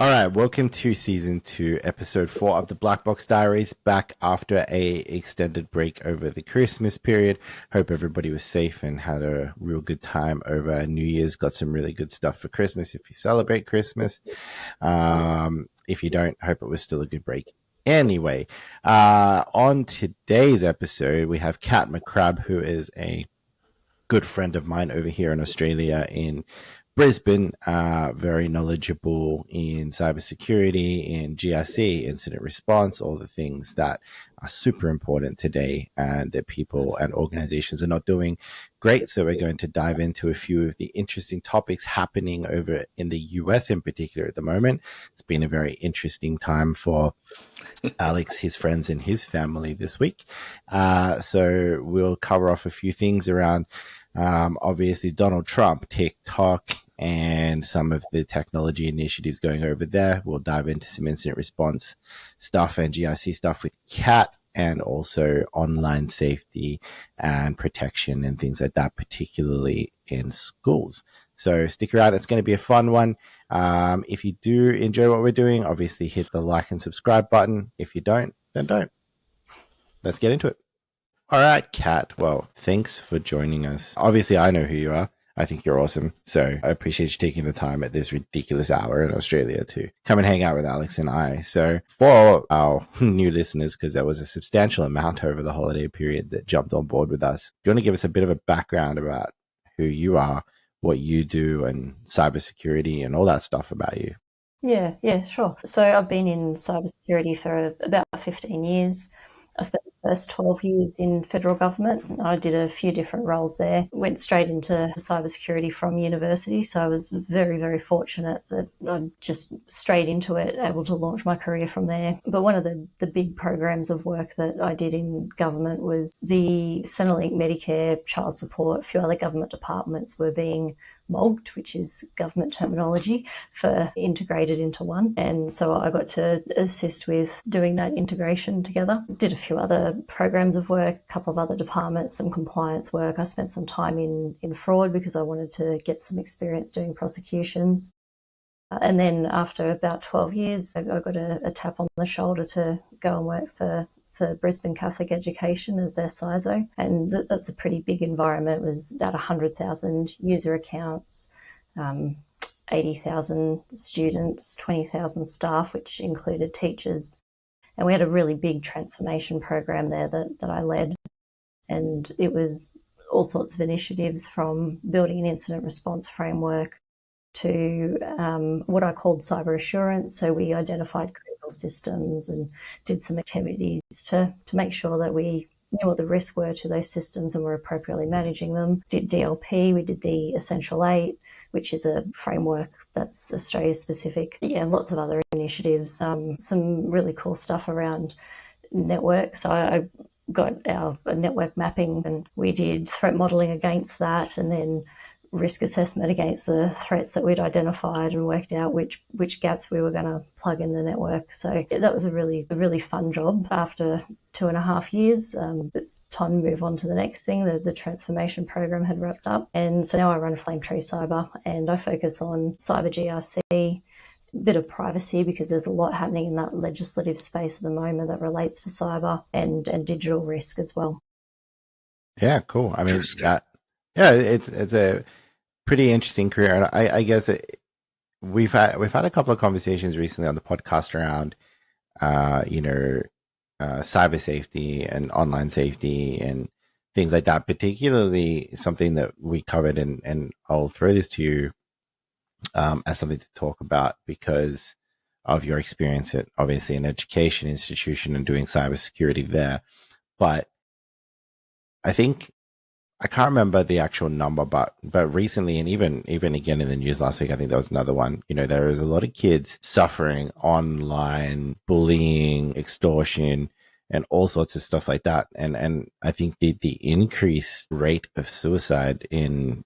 All right, welcome to season 2, episode 4 of the Blackbox Diaries. Back after a extended break over the Christmas period. Hope everybody was safe and had a real good time over New Year's. Got some really good stuff for Christmas if you celebrate Christmas. If you don't, hope it was still a good break. Anyway, on today's episode, we have Kat McCrabb, who is a good friend of mine over here in Australia in Brisbane, very knowledgeable in cybersecurity, in GRC, incident response, all the things that are super important today and that people and organizations are not doing great. So we're going to dive into a few of the interesting topics happening over in the US in particular at the moment. It's been a very interesting time for Alex, his friends, and his family this week. So we'll cover off a few things around obviously Donald Trump, TikTok, and some of the technology initiatives going over there. We'll dive into some incident response stuff and GIC stuff with Kat, and also online safety and protection and things like that, particularly in schools. So stick around. It's going to be a fun one. If you do enjoy what we're doing, obviously hit the like and subscribe button. If you don't, then don't. Let's get into it. All right, Kat. Well, thanks for joining us. Obviously, I know who you are. I think you're awesome. So I appreciate you taking the time at this ridiculous hour in Australia to come and hang out with Alex and I. So for our new listeners, because there was a substantial amount over the holiday period that jumped on board with us, do you want to give us a bit of a background about who you are, what you do, and cybersecurity and all that stuff about you? Yeah, sure. So I've been in cybersecurity for about 15 years. I spent the first 12 years in federal government. I did a few different roles there. Went straight into cybersecurity from university, so I was very, very fortunate that I just straight into it, able to launch my career from there. But one of the big programs of work that I did in government was the Centrelink Medicare, child support, a few other government departments were being mogged, which is government terminology for integrated into one. And so I got to assist with doing that integration together. Did a few other programs of work, a couple of other departments, some compliance work. I spent some time in fraud because I wanted to get some experience doing prosecutions. And then after about 12 years, I got a tap on the shoulder to go and work for Brisbane Catholic Education as their CISO. And that's a pretty big environment. It was about 100,000 user accounts, 80,000 students, 20,000 staff, which included teachers. And we had a really big transformation program there that I led. And it was all sorts of initiatives, from building an incident response framework to what I called cyber assurance. So we identified critical systems and did some activities to make sure that we knew what the risks were to those systems and were appropriately managing them. Did DLP, we did the Essential 8, which is a framework that's Australia specific. Yeah, lots of other initiatives. Some really cool stuff around networks. So I got our network mapping, and we did threat modeling against that, and then risk assessment against the threats that we'd identified, and worked out which gaps we were going to plug in the network. So that was a really fun job. After 2.5 years, it's time to move on to the next thing. The transformation program had wrapped up, and so now I run Flametree Cyber, and I focus on cyber GRC, bit of privacy, because there's a lot happening in that legislative space at the moment that relates to cyber and digital risk as well. Yeah, cool. I mean, it's a pretty interesting career, and I guess we've had a couple of conversations recently on the podcast around cyber safety and online safety and things like that, particularly something that we covered, and I'll throw this to you as something to talk about because of your experience at obviously an education institution and doing cybersecurity there. But I think I can't remember the actual number, but recently, and even again in the news last week, I think there was another one. There is a lot of kids suffering online bullying, extortion, and all sorts of stuff like that. And I think the increased rate of suicide in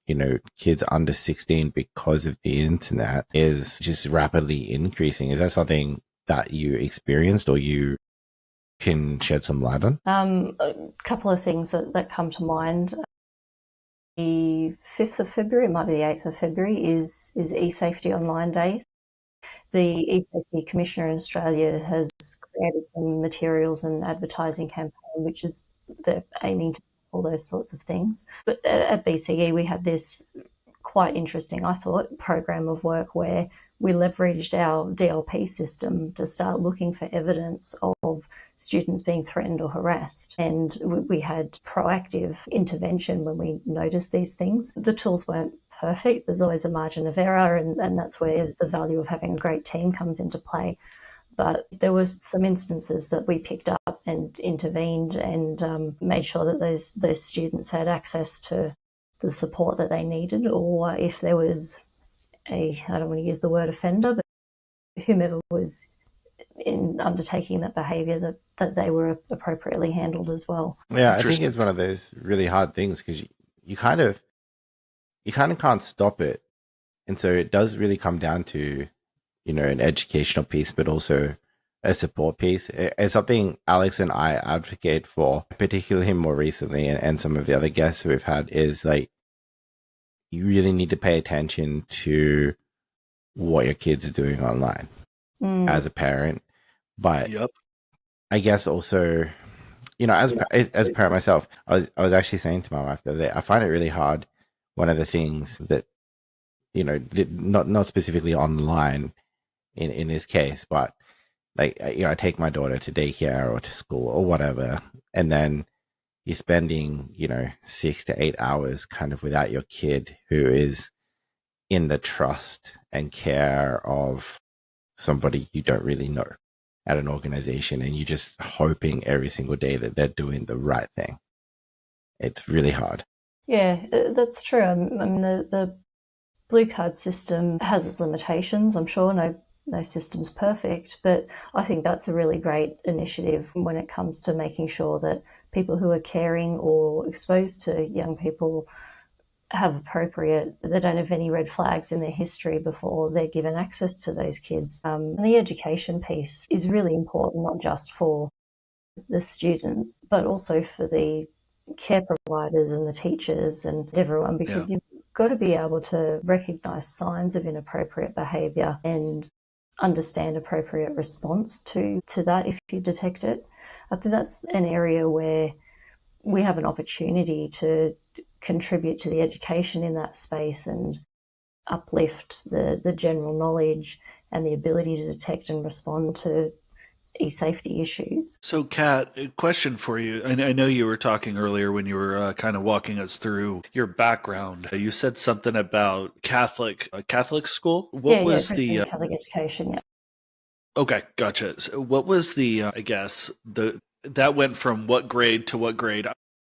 kids under 16 because of the internet is just rapidly increasing. Is that something that you experienced or you can shed some light on? A couple of things that come to mind. The 5th of February, it might be the 8th of February, is eSafety Online Day. The e-safety commissioner in Australia has created some materials and advertising campaign, which is they're aiming to all those sorts of things. But at BCE, we had this quite interesting, I thought, program of work where we leveraged our DLP system to start looking for evidence of students being threatened or harassed. And we had proactive intervention when we noticed these things. The tools weren't perfect. There's always a margin of error, and that's where the value of having a great team comes into play. But there was some instances that we picked up and intervened and made sure that those students had access to the support that they needed, or if there was I don't want to use the word offender, but whomever was in undertaking that behaviour, that they were appropriately handled as well. Yeah, I think it's one of those really hard things because you kind of can't stop it, and so it does really come down to an educational piece, but also a support piece. It's something Alex and I advocate for, particularly more recently, and some of the other guests we've had, is like you really need to pay attention to what your kids are doing online as a parent. But I guess also, as a parent myself, I was actually saying to my wife the other day, I find it really hard. One of the things that, not specifically online in this case, but like, I take my daughter to daycare or to school or whatever, and then you're spending, 6 to 8 hours kind of without your kid who is in the trust and care of somebody you don't really know at an organization, and you're just hoping every single day that they're doing the right thing. It's really hard. Yeah, that's true. I mean, the blue card system has its limitations. I'm sure no system's perfect, but I think that's a really great initiative when it comes to making sure that people who are caring or exposed to young people they don't have any red flags in their history before they're given access to those kids. And the education piece is really important, not just for the students, but also for the care providers and the teachers and everyone, because you've got to be able to recognise signs of inappropriate behaviour and understand appropriate response to that if you detect it. I think that's an area where we have an opportunity to contribute to the education in that space and uplift the general knowledge and the ability to detect and respond to e-safety issues. So, Kat, a question for you. I know you were talking earlier when you were kind of walking us through your background. You said something about Catholic school. What was the Catholic education? Yeah. Okay, gotcha. So what was the? I guess that went from what grade to what grade?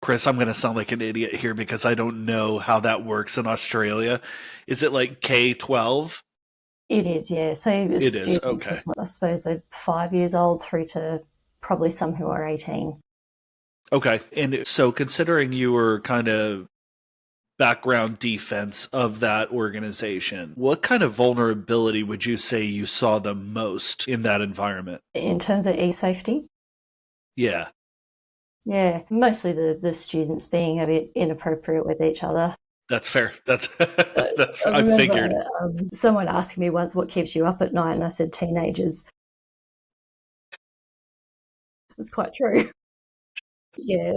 Chris, I'm going to sound like an idiot here because I don't know how that works in Australia. Is it like K-12? It is, yeah. So it is, okay. I suppose they're 5 years old through to probably some who are 18. Okay. And so considering you were kind of background defense of that organization, what kind of vulnerability would you say you saw the most in that environment? In terms of e-safety? Yeah. Yeah, mostly the students being a bit inappropriate with each other. That's fair. I figured. Someone asked me once, what keeps you up at night? And I said, teenagers. It's quite true. Yeah,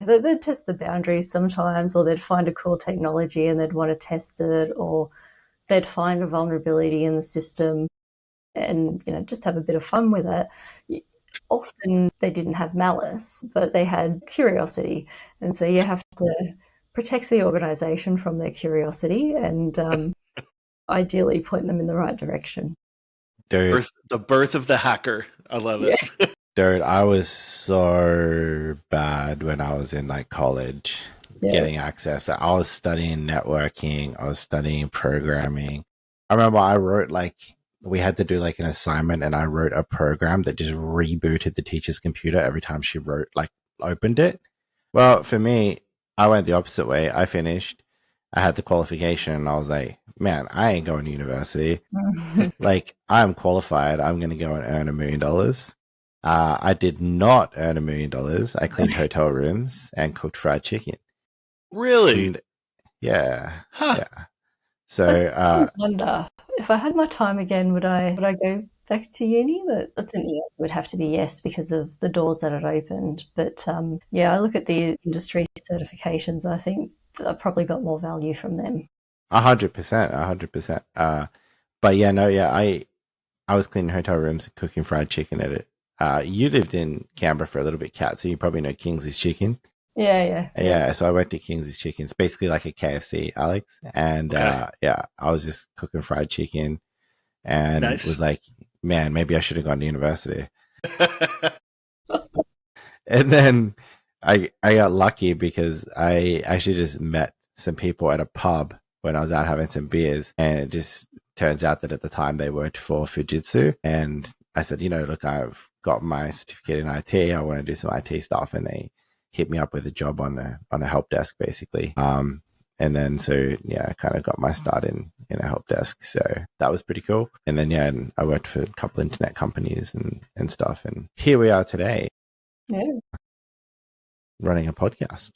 they'd test the boundaries sometimes, or they'd find a cool technology and they'd want to test it, or they'd find a vulnerability in the system and just have a bit of fun with it. Often they didn't have malice, but they had curiosity, and so you have to protect the organisation from their curiosity and ideally point them in the right direction. Dude, the birth of the hacker. I love it. Dude, I was so bad when I was in like college getting access. I was studying networking. I was studying programming. I remember I wrote we had to do like an assignment, and I wrote a program that just rebooted the teacher's computer every time she opened it. Well, for me, I went the opposite way. I finished. I had the qualification, and I was like, man, I ain't going to university. Like, I'm qualified. I'm going to go and earn $1 million. I did not earn $1 million. I cleaned hotel rooms and cooked fried chicken. Really? And, yeah. Huh. Yeah. So I sometimes wonder if I had my time again, would I go back to uni? But I think the answer would have to be yes because of the doors that it opened. But yeah, I look at the industry certifications. I think I probably got more value from them. 100%, 100%. But yeah, no, yeah, I was cleaning hotel rooms, cooking fried chicken at it. You lived in Canberra for a little bit, Kat, so you probably know Kingsley's Chicken. Yeah. So I went to Kingsley's Chicken. It's basically like a KFC, Alex. And Okay. yeah, I was just cooking fried chicken and Nice. was like, man, maybe I should have gone to university. And then I got lucky because I actually just met some people at a pub when I was out having some beers, and it just turns out that at the time they worked for Fujitsu, and I said, look, I've got my certificate in IT. I want to do some IT stuff, and they hit me up with a job on a help desk, basically. And then so yeah, I kind of got my start in a help desk, so that was pretty cool. And then yeah, and I worked for a couple internet companies and stuff, and here we are today. Yeah. Running a podcast.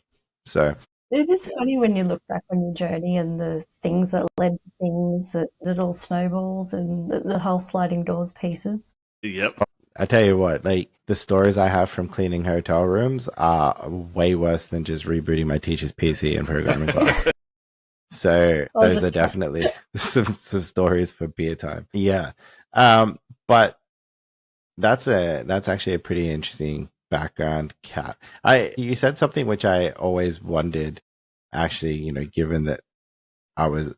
So It is funny when you look back on your journey and the things that led to things, that it all snowballs and the whole sliding doors pieces. Yep. I tell you what, like the stories I have from cleaning hotel rooms are way worse than just rebooting my teacher's PC in programming class. So those are definitely some stories for beer time. Yeah. But that's actually a pretty interesting background, Kat. You said something which I always wondered, actually, given that I was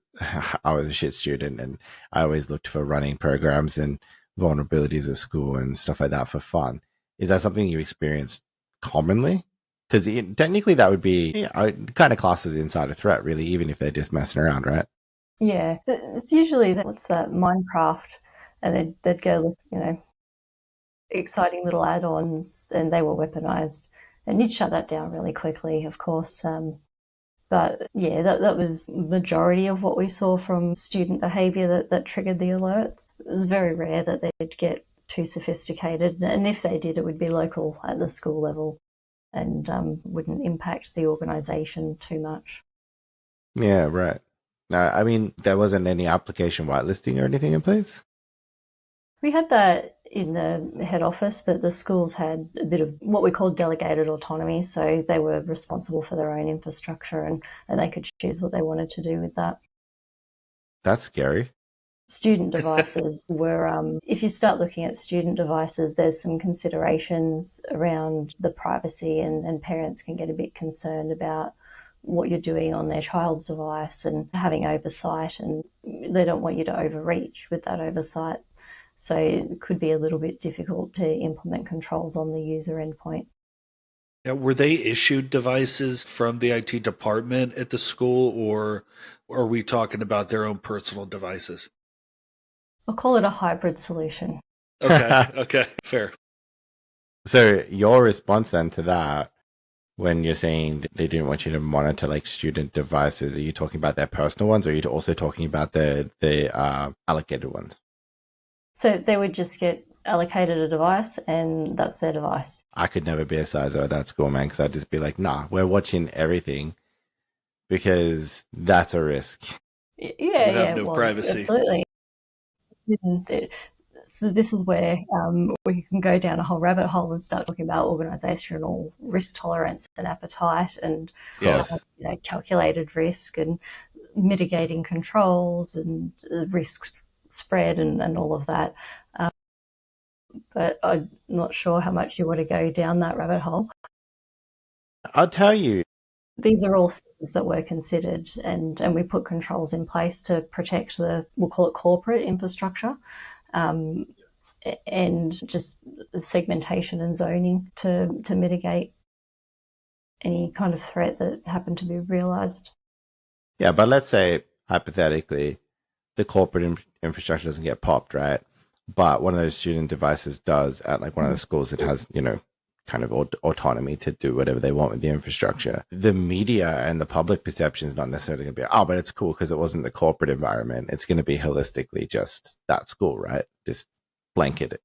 I was a shit student and I always looked for running programs and vulnerabilities at school and stuff like that for fun. Is that something you experienced commonly? Because technically that would be kind of classed as insider threat, really, even if they're just messing around, right? Yeah, it's usually what's that, Minecraft, and they'd go, exciting little add-ons, and they were weaponized, and you'd shut that down really quickly, of course. But yeah, that was majority of what we saw from student behaviour that triggered the alerts. It was very rare that they'd get too sophisticated, and if they did, it would be local at the school level and wouldn't impact the organisation too much. Yeah, right. No, I mean, there wasn't any application whitelisting or anything in place? We had that in the head office, but the schools had a bit of what we call delegated autonomy, so they were responsible for their own infrastructure and they could choose what they wanted to do with that. That's scary. Student devices were, if you start looking at student devices, there's some considerations around the privacy, and parents can get a bit concerned about what you're doing on their child's device and having oversight, and they don't want you to overreach with that oversight. So it could be a little bit difficult to implement controls on the user endpoint. Yeah, were they issued devices from the IT department at the school, or are we talking about their own personal devices? I'll call it a hybrid solution. Okay, fair. So your response then to that, when you're saying they didn't want you to monitor like student devices, are you talking about their personal ones, or are you also talking about the allocated ones? So they would just get allocated a device, and that's their device. I could never be a CISO at that school, man, because I'd just be like, nah, we're watching everything because that's a risk. Yeah, You have it no was privacy. absolutely. So this is where we can go down a whole rabbit hole and start talking about organisational risk tolerance and appetite, and Yes. calculated risk and mitigating controls and risk spread and all of that. But I'm not sure how much you want to go down that rabbit hole. I'll tell you. These are all things that were considered, and we put controls in place to protect we'll call it corporate infrastructure, and just segmentation and zoning to mitigate any kind of threat that happened to be realised. Yeah, but let's say hypothetically the corporate infrastructure doesn't get popped, right? But one of those student devices does at like one of the schools that has, kind of autonomy to do whatever they want with the infrastructure. The media and the public perception is not necessarily going to be, oh, but it's cool because it wasn't the corporate environment. It's going to be holistically just that school, right? Just blanket it.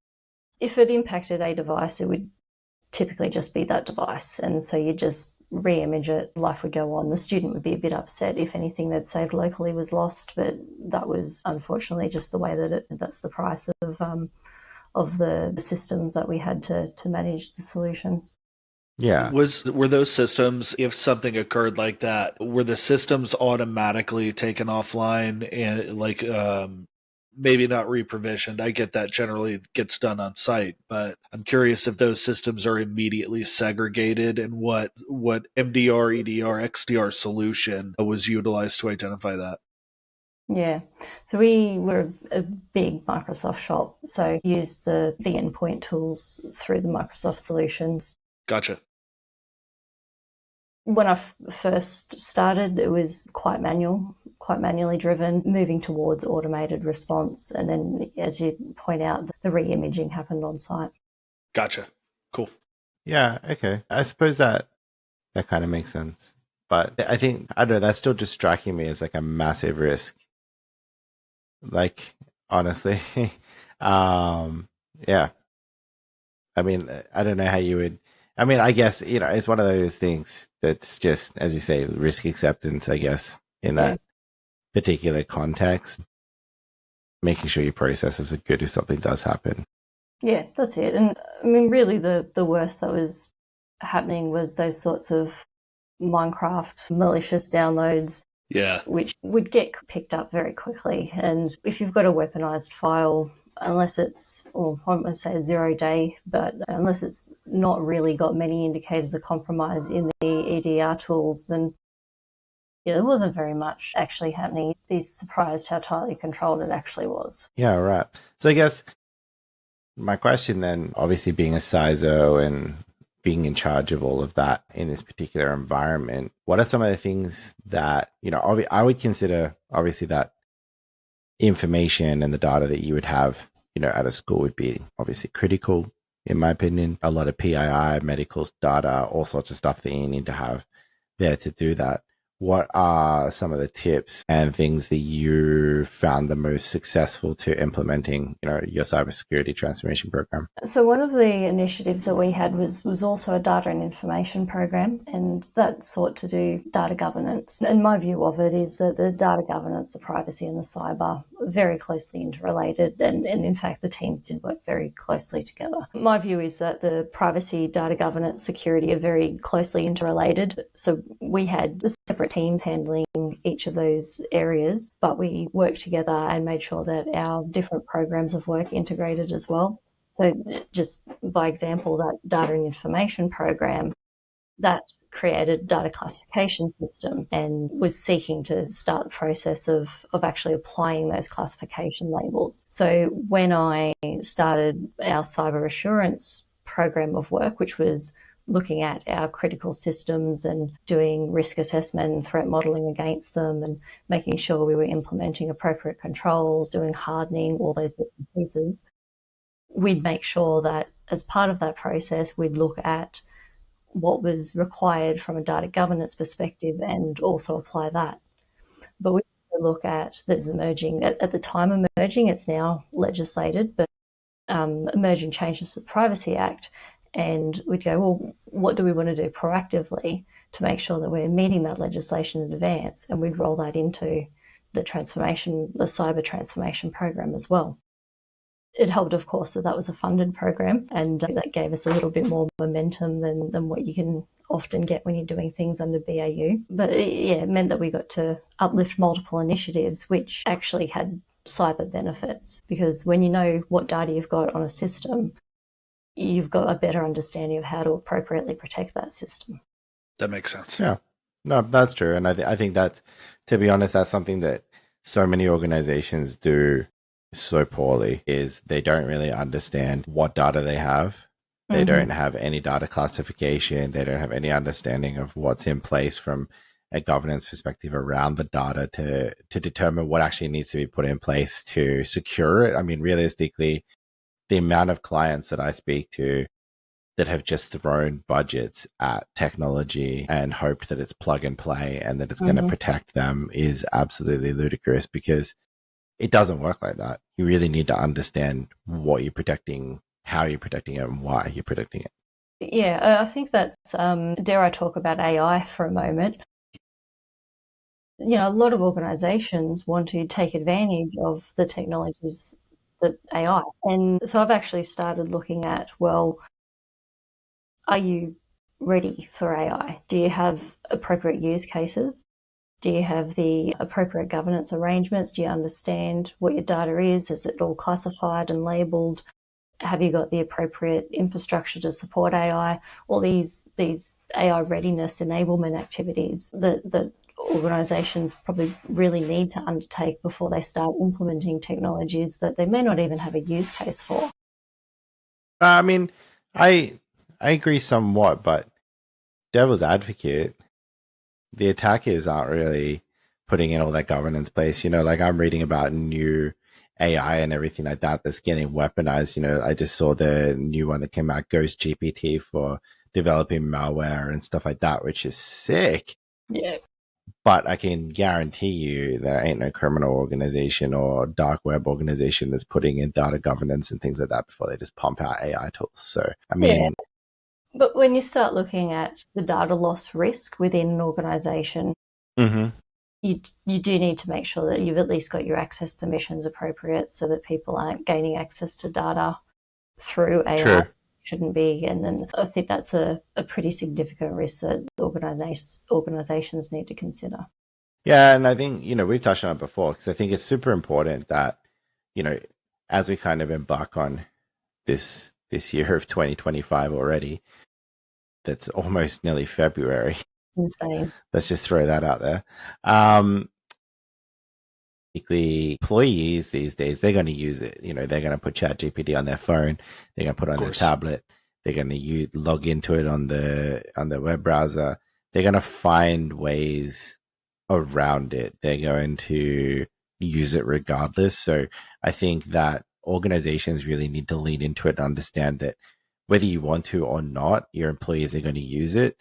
If it impacted a device, it would typically just be that device. And so you just re-image it, life would go on. The student would be a bit upset if anything they'd saved locally was lost, but that was unfortunately just the way that's the price of the systems that we had to manage the solutions. Yeah. Were those systems, if something occurred like that, were the systems automatically taken offline and maybe not reprovisioned? I get that generally gets done on site, but I'm curious if those systems are immediately segregated and what MDR, EDR, XDR solution was utilized to identify that. Yeah, so we were a big Microsoft shop, so used the endpoint tools through the Microsoft solutions. Gotcha. When I first started, it was quite manually driven, moving towards automated response. And then, as you point out, the re-imaging happened on site. Gotcha. Cool. Yeah, okay. I suppose that kind of makes sense. But I think, I don't know, that's still just striking me as like a massive risk. Like, honestly. Yeah. I mean, I don't know how you would. I mean, I guess, it's one of those things that's just, as you say, risk acceptance, I guess, in that particular context. Making sure your processes are good if something does happen. Yeah, that's it. And I mean, really, the worst that was happening was those sorts of Minecraft malicious downloads. Yeah. Which would get picked up very quickly. And if you've got a weaponized file, unless it's, or I won't say 0 day, but unless it's not really got many indicators of compromise in the EDR tools, then there wasn't very much actually happening. You'd be surprised how tightly controlled it actually was. Yeah, right. So I guess my question then, obviously being a CISO and being in charge of all of that in this particular environment, what are some of the things that, I would consider, obviously, that information and the data that you would have, at a school would be obviously critical, in my opinion. A lot of PII, medical data, all sorts of stuff that you need to have there to do that. What are some of the tips and things that you found the most successful to implementing, your cybersecurity transformation program? So one of the initiatives that we had was also a data and information program, and that sought to do data governance. And my view of it is that the data governance, the privacy, and the cyber are very closely interrelated, and in fact the teams did work very closely together. My view is that the privacy, data governance, security are very closely interrelated. So we had separate teams handling each of those areas, but we worked together and made sure that our different programs of work integrated as well. So just by example, that data and information program, that created a data classification system and was seeking to start the process of actually applying those classification labels. So when I started our cyber assurance program of work, which was looking at our critical systems and doing risk assessment and threat modeling against them and making sure we were implementing appropriate controls, doing hardening, all those bits and pieces, we'd make sure that as part of that process, we'd look at what was required from a data governance perspective and also apply that. But we look at, there's emerging, at the time emerging, it's now legislated, but emerging changes to the Privacy Act. And we'd go, well, what do we want to do proactively to make sure that we're meeting that legislation in advance? And we'd roll that into the cyber transformation program as well. It helped, of course, that was a funded program, and that gave us a little bit more momentum than what you can often get when you're doing things under BAU. But it meant that we got to uplift multiple initiatives, which actually had cyber benefits, because when you know what data you've got on a system, you've got a better understanding of how to appropriately protect that system. That makes sense. Yeah, no, that's true. And I think that's, to be honest, that's something that so many organizations do so poorly, is they don't really understand what data they have. They don't have any data classification. They don't have any understanding of what's in place from a governance perspective around the data to determine what actually needs to be put in place to secure it. I mean, realistically, the amount of clients that I speak to that have just thrown budgets at technology and hoped that it's plug and play and that it's going to protect them is absolutely ludicrous, because it doesn't work like that. You really need to understand what you're protecting, how you're protecting it, and why you're protecting it. Yeah, I think that's, dare I talk about AI for a moment? A lot of organizations want to take advantage of the technologies that AI. And so I've actually started looking at, well, are you ready for AI? Do you have appropriate use cases? Do you have the appropriate governance arrangements? Do you understand what your data is? Is it all classified and labeled? Have you got the appropriate infrastructure to support AI? All these AI readiness enablement activities that organizations probably really need to undertake before they start implementing technologies that they may not even have a use case for. I mean, I agree somewhat, but devil's advocate, the attackers aren't really putting in all that governance place. Like I'm reading about new AI and everything like that that's getting weaponized. I just saw the new one that came out, Ghost GPT, for developing malware and stuff like that, which is sick. Yeah. But I can guarantee you there ain't no criminal organization or dark web organization that's putting in data governance and things like that before they just pump out AI tools. So, I mean, but when you start looking at the data loss risk within an organization, you do need to make sure that you've at least got your access permissions appropriate so that people aren't gaining access to data through AI. True. Shouldn't be. And then I think that's a pretty significant risk that organizations need to consider. Yeah, and I think, we've touched on it before because I think it's super important that, as we kind of embark on this year of 2025 already, that's almost nearly February. Insane. Let's just throw that out there. The employees these days, they're going to use it. They're going to put ChatGPT on their phone. They're going to put it on their tablet. They're going to log into it on the web browser. They're going to find ways around it. They're going to use it regardless. So I think that organizations really need to lean into it and understand that whether you want to or not, your employees are going to use it.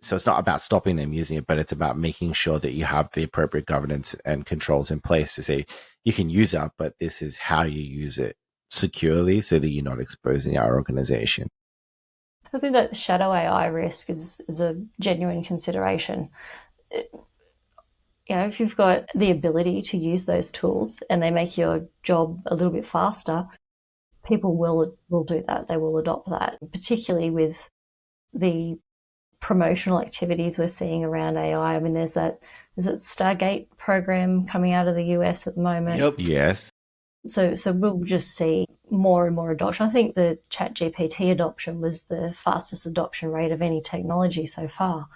So it's not about stopping them using it, but it's about making sure that you have the appropriate governance and controls in place to say you can use it, but this is how you use it securely so that you're not exposing our organization. I think that shadow AI risk is a genuine consideration. If you've got the ability to use those tools and they make your job a little bit faster, people will do that. They will adopt that, particularly with the promotional activities we're seeing around AI. I mean, there's that Stargate program coming out of the US at the moment. Yep. Yes. So we'll just see more and more adoption. I think the ChatGPT adoption was the fastest adoption rate of any technology so far.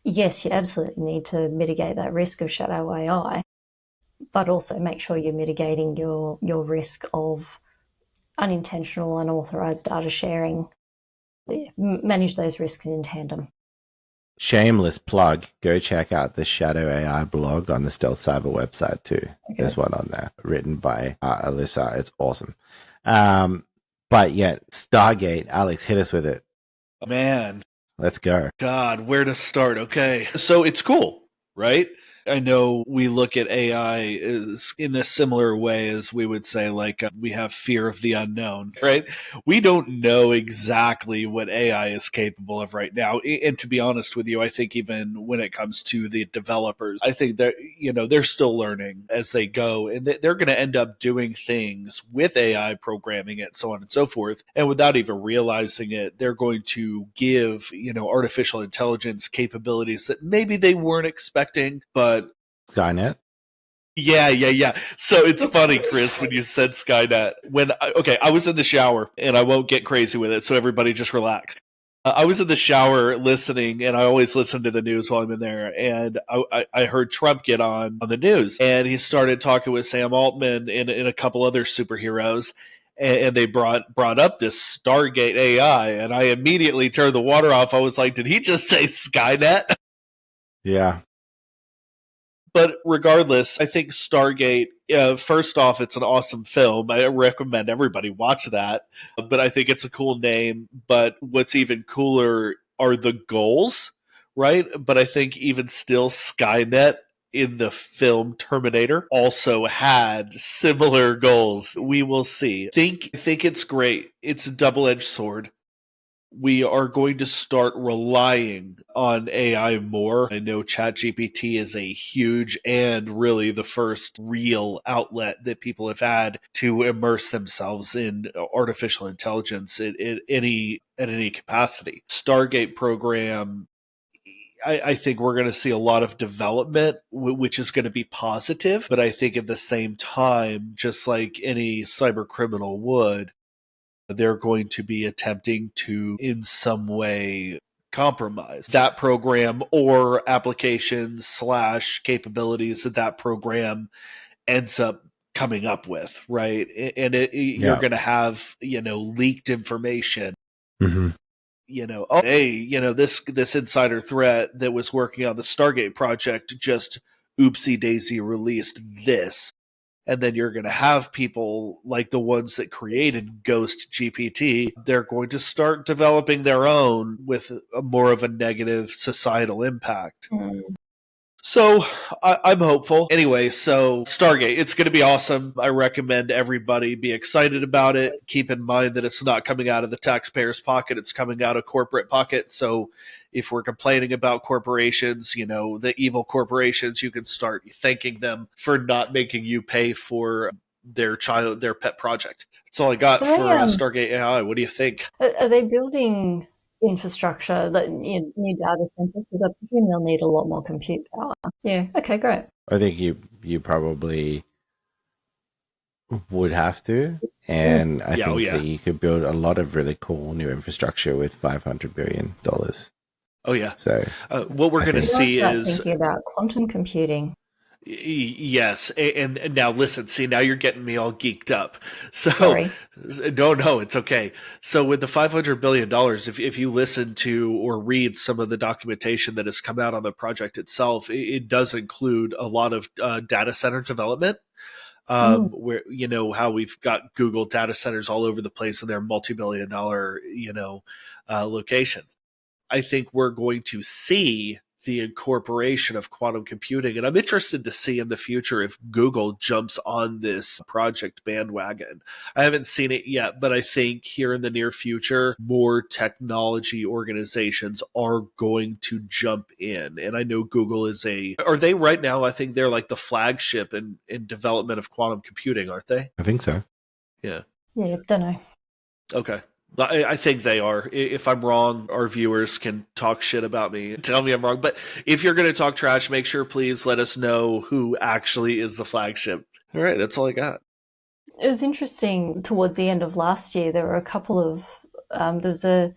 Yes, you absolutely need to mitigate that risk of shadow AI, but also make sure you're mitigating your risk of unintentional, unauthorized data sharing. Manage those risks in tandem. Shameless plug. Go check out the Shadow AI blog on the Stealth Cyber website too. Okay. There's one on there written by Alyssa. It's awesome. But yeah, Stargate. Alex, hit us with it. Man. Let's go. God, where to start? Okay. So it's cool, right? I know we look at AI as in a similar way as we would say, like, we have fear of the unknown, right? We don't know exactly what AI is capable of right now. And to be honest with you, I think even when it comes to the developers, I think that, they're still learning as they go, and they're going to end up doing things with AI, programming it, so on and so forth. And without even realizing it, they're going to give, artificial intelligence capabilities that maybe they weren't expecting, but Skynet. Yeah. So it's funny, Chris, when you said Skynet. I was in the shower, and I won't get crazy with it, so everybody just relax. I was in the shower listening, and I always listen to the news while I'm in there, and I heard Trump get on the news, and he started talking with Sam Altman and a couple other superheroes, and they brought up this Stargate AI, and I immediately turned the water off. I was like, did he just say Skynet? Yeah. But regardless, I think Stargate, first off, it's an awesome film. I recommend everybody watch that. But I think it's a cool name. But what's even cooler are the goals, right? But I think even still, Skynet in the film Terminator also had similar goals. We will see. Think it's great. It's a double-edged sword. We are going to start relying on AI more. I know ChatGPT is a huge and really the first real outlet that people have had to immerse themselves in artificial intelligence at any capacity. Stargate program, I think we're going to see a lot of development, which is going to be positive. But I think at the same time, just like any cyber criminal would, they're going to be attempting to, in some way, compromise that program or applications / capabilities that program ends up coming up with, right? And you're going to have, leaked information. Mm-hmm. Oh, hey, this insider threat that was working on the Stargate project just oopsie daisy released this. And then you're going to have people like the ones that created Ghost GPT. They're going to start developing their own with more of a negative societal impact. So I'm hopeful. Anyway, so Stargate, it's going to be awesome. I recommend everybody be excited about it. Keep in mind that it's not coming out of the taxpayer's pocket. It's coming out of corporate pocket. So if we're complaining about corporations, the evil corporations, you can start thanking them for not making you pay for their pet project. That's all I got for Stargate AI. What do you think? Are they building infrastructure, that new data centers? Because I presume they'll need a lot more compute power. Yeah. Okay. Great. I think you probably would have to, and I think that you could build a lot of really cool new infrastructure with $500 billion. Oh yeah. So what we're going to see is thinking about quantum computing. Yes, and now listen. See, now you're getting me all geeked up. So, Sorry. No, it's okay. So, with the $500 billion, if you listen to or read some of the documentation that has come out on the project itself, it does include a lot of data center development. Where how we've got Google data centers all over the place, and they're multi-billion-dollar locations. I think we're going to see the incorporation of quantum computing. And I'm interested to see in the future if Google jumps on this project bandwagon. I haven't seen it yet, but I think here in the near future, more technology organizations are going to jump in. And I know Google are they right now? I think they're like the flagship in development of quantum computing, aren't they? I think so. Yeah. Yeah, don't know. Okay. I think they are. If I'm wrong, our viewers can talk shit about me and tell me I'm wrong. But if you're going to talk trash, make sure please let us know who actually is the flagship. All right, that's all I got. It was interesting. Towards the end of last year, there were a couple of there's a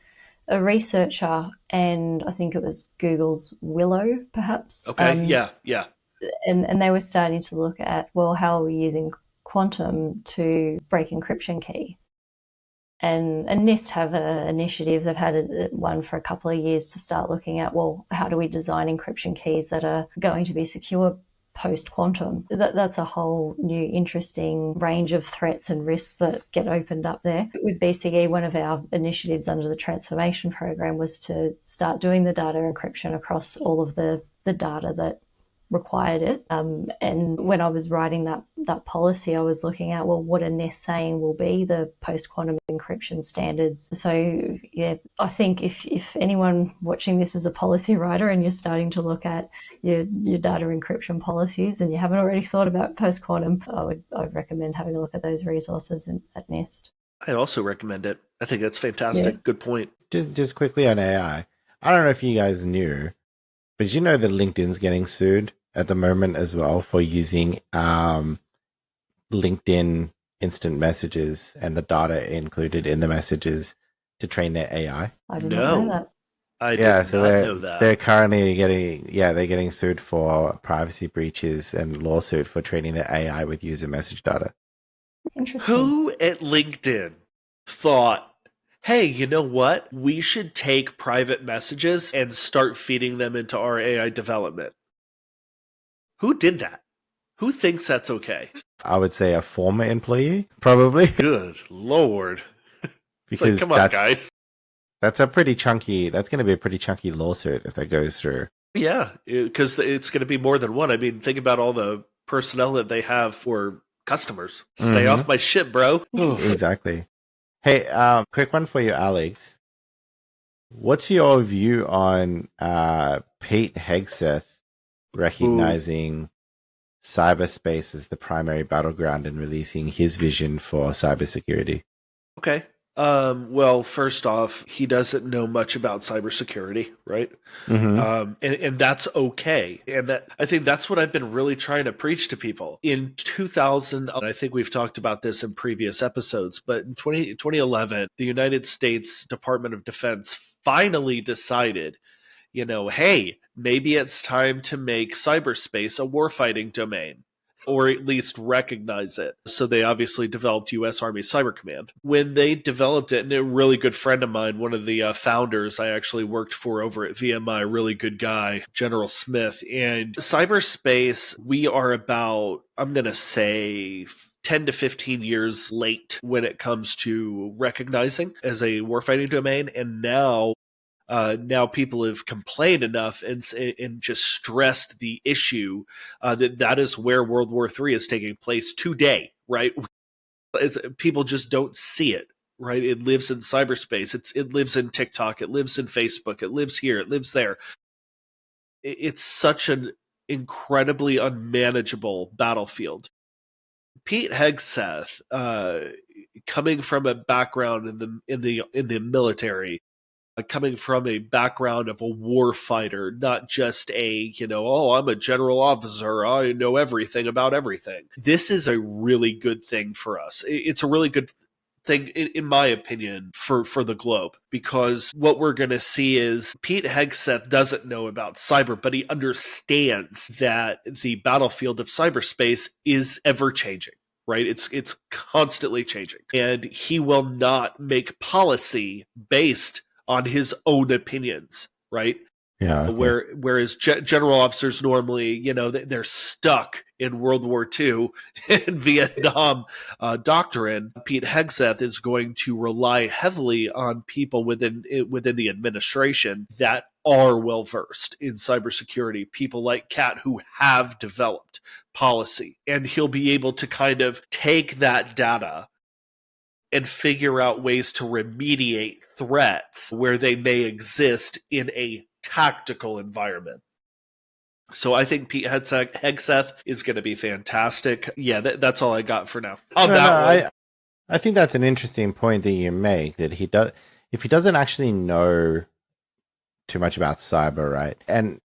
researcher, and I think it was Google's Willow, perhaps. Okay, yeah. And they were starting to look at, well, how are we using quantum to break encryption key? And NIST have an initiative. They've had one for a couple of years to start looking at, well, how do we design encryption keys that are going to be secure post-quantum? That's a whole new interesting range of threats and risks that get opened up there. With BCE, one of our initiatives under the transformation program was to start doing the data encryption across all of the data that required it. And when I was writing that policy, I was looking at, well, what are NIST saying will be the post-quantum encryption standards? So, yeah, I think if anyone watching this is a policy writer and you're starting to look at your data encryption policies and you haven't already thought about post-quantum, I'd recommend having a look at those resources at NIST. I also recommend it. I think that's fantastic. Yeah. Good point. Just quickly on AI. I don't know if you guys knew, but did you know that LinkedIn's getting sued at the moment as well for using LinkedIn instant messages and the data included in the messages to train their AI? I didn't know that. I did not know that. They're currently getting sued for privacy breaches and lawsuit for training their AI with user message data. Interesting. Who at LinkedIn thought, hey, you know what? We should take private messages and start feeding them into our AI development. Who did that? Who thinks that's okay? I would say a former employee, probably. Good Lord. Because come on, guys. That's going to be a pretty chunky lawsuit if that goes through. Yeah, because it's going to be more than one. I mean, think about all the personnel that they have for customers. Stay off my shit, bro. Exactly. Hey, quick one for you, Alex. What's your view on Pete Hegseth recognizing cyberspace as the primary battleground and releasing his vision for cybersecurity? Okay. Well, first off, he doesn't know much about cybersecurity, right? And that's okay. And that I think that's what I've been really trying to preach to people. In 2000, I think we've talked about this in previous episodes, but in 2011, the United States Department of Defense finally decided, hey, maybe it's time to make cyberspace a warfighting domain, or at least recognize it. So they obviously developed U.S. Army Cyber Command. When they developed it, and a really good friend of mine, one of the founders I actually worked for over at VMI, really good guy, General Smith. And cyberspace, we are about, I'm going to say, 10 to 15 years late when it comes to recognizing as a warfighting domain. And now people have complained enough and just stressed the issue that is where World War III is taking place today, right? People just don't see it, right? It lives in cyberspace. It lives in TikTok. It lives in Facebook. It lives here. It lives there. It's such an incredibly unmanageable battlefield. Pete Hegseth, coming from a background in the military, coming from a background of a war fighter, not just I'm a general officer, I know everything about everything. This is a really good thing for us. It's a really good thing, in my opinion, for the globe, because what we're going to see is Pete Hegseth doesn't know about cyber, but he understands that the battlefield of cyberspace is ever changing. Right? It's constantly changing. And he will not make policy based on his own opinions, right? Yeah. Okay. Whereas general officers normally, they're stuck in World War II and Vietnam doctrine. Pete Hegseth is going to rely heavily on people within the administration that are well versed in cybersecurity, people like Kat who have developed policy, and he'll be able to kind of take that data and figure out ways to remediate threats where they may exist in a tactical environment. So I think Pete Hegseth is going to be fantastic. Yeah, that's all I got for now. I think that's an interesting point that you make, that if he doesn't actually know too much about cyber, right? And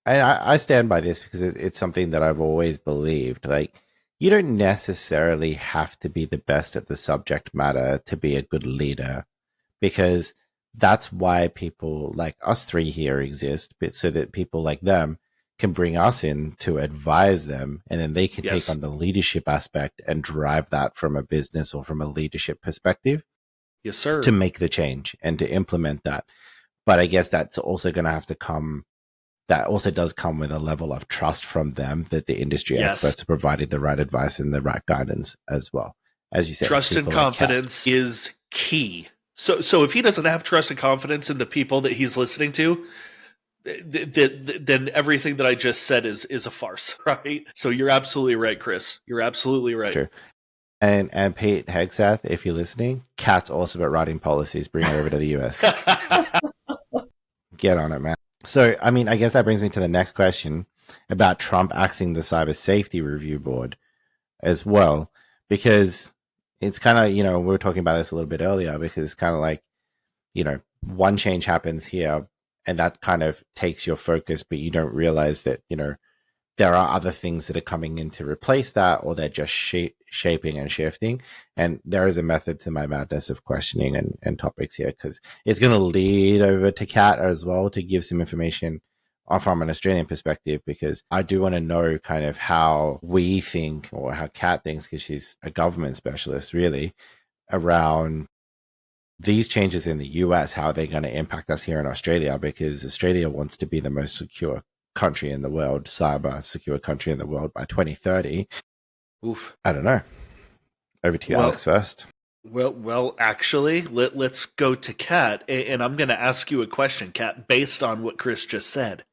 I stand by this because it's something that I've always believed. Like, you don't necessarily have to be the best at the subject matter to be a good leader, because that's why people like us three here exist, but so that people like them can bring us in to advise them, and then they can take on the leadership aspect and drive that from a business or from a leadership perspective. Yes, sir. To make the change and to implement that. But I guess that's also going to have to come. That also does come with a level of trust from them, that the industry experts are providing the right advice and the right guidance as well. As you said, trust and confidence is key. So if he doesn't have trust and confidence in the people that he's listening to, then everything that I just said is a farce, right? So you're absolutely right, Chris. You're absolutely right. True. And Pete Hegseth, if you're listening, Kat's awesome at writing policies. Bring her over to the US. Get on it, man. So, I mean, I guess that brings me to the next question about Trump axing the Cyber Safety Review Board as well, because it's kind of, we were talking about this a little bit earlier, because it's kind of like, one change happens here and that kind of takes your focus, but you don't realize that, there are other things that are coming in to replace that, or they're just shaping and shifting. And there is a method to my madness of questioning and topics here, because it's going to lead over to Kat as well to give some information from an Australian perspective, because I do want to know kind of how we think, or how Kat thinks, because she's a government specialist really, around these changes in the US, how they're going to impact us here in Australia, because Australia wants to be the most secure country in the world, cyber secure country in the world by 2030. Oof. I don't know. Over to you, Alex, first. Well, actually, let's go to Kat, and I'm going to ask you a question, Kat, based on what Chris just said.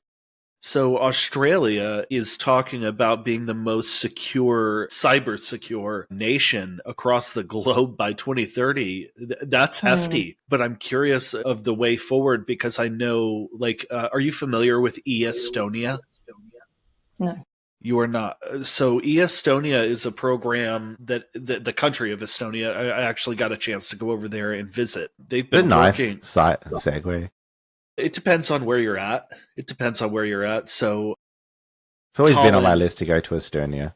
So Australia is talking about being the most secure, cyber secure nation across the globe by 2030. That's hefty, but I'm curious of the way forward because I know, are you familiar with e-Estonia? No. You are not. So e-Estonia is a program that the country of Estonia, I actually got a chance to go over there and visit. They've been working. Nice segue. It depends on where you're at. So it's always been on my list to go to Estonia.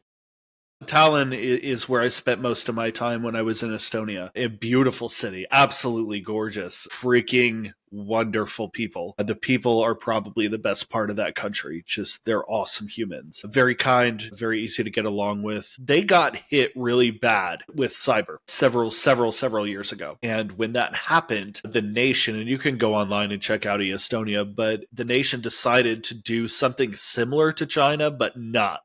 Tallinn is where I spent most of my time when I was in Estonia. A beautiful city, absolutely gorgeous, freaking wonderful people. The people are probably the best part of that country. Just, they're awesome humans. Very kind, very easy to get along with. They got hit really bad with cyber several years ago. And when that happened, the nation, and you can go online and check out Estonia, but the nation decided to do something similar to China, but not.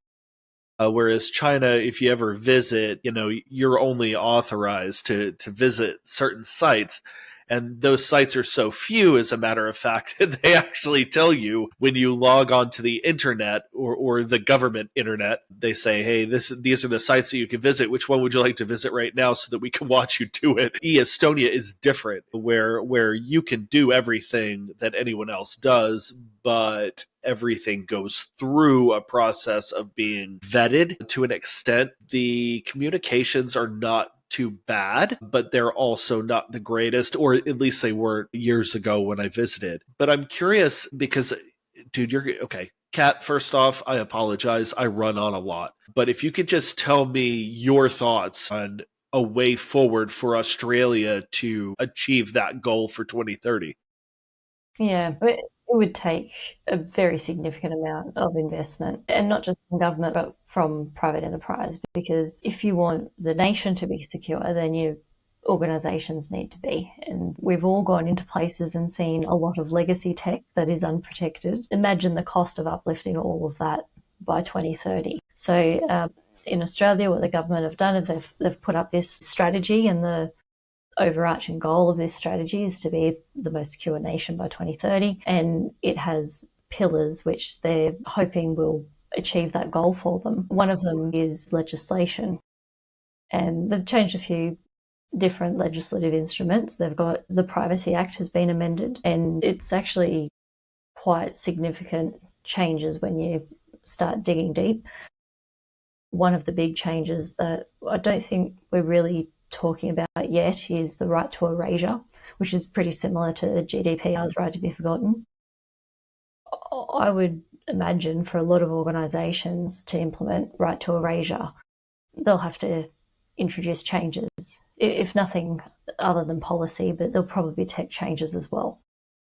Whereas China, if you ever visit, you're only authorized to visit certain sites. And those sites are so few, as a matter of fact, that they actually tell you when you log onto the internet or the government internet, they say, hey, these are the sites that you can visit. Which one would you like to visit right now so that we can watch you do it? E-Estonia is different, where you can do everything that anyone else does, but everything goes through a process of being vetted to an extent. The communications are not too bad, but they're also not the greatest, or at least they weren't years ago when I visited. But I'm curious because, dude, you're okay. Kat, first off, I apologize. I run on a lot. But if you could just tell me your thoughts on a way forward for Australia to achieve that goal for 2030. Yeah, it would take a very significant amount of investment, and not just from government, but from private enterprise. Because if you want the nation to be secure, then your organizations need to be. And we've all gone into places and seen a lot of legacy tech that is unprotected. Imagine the cost of uplifting all of that by 2030. So in Australia, what the government have done is they've put up this strategy, and the overarching goal of this strategy is to be the most secure nation by 2030, and it has pillars which they're hoping will achieve that goal for them. One of them is legislation, and they've changed a few different legislative instruments. They've got the Privacy Act has been amended, and it's actually quite significant changes when you start digging deep. One of the big changes that I don't think we're really talking about yet is the right to erasure, which is pretty similar to GDPR's right to be forgotten. I would imagine for a lot of organisations to implement right to erasure, they'll have to introduce changes, if nothing other than policy, but there'll probably be tech changes as well.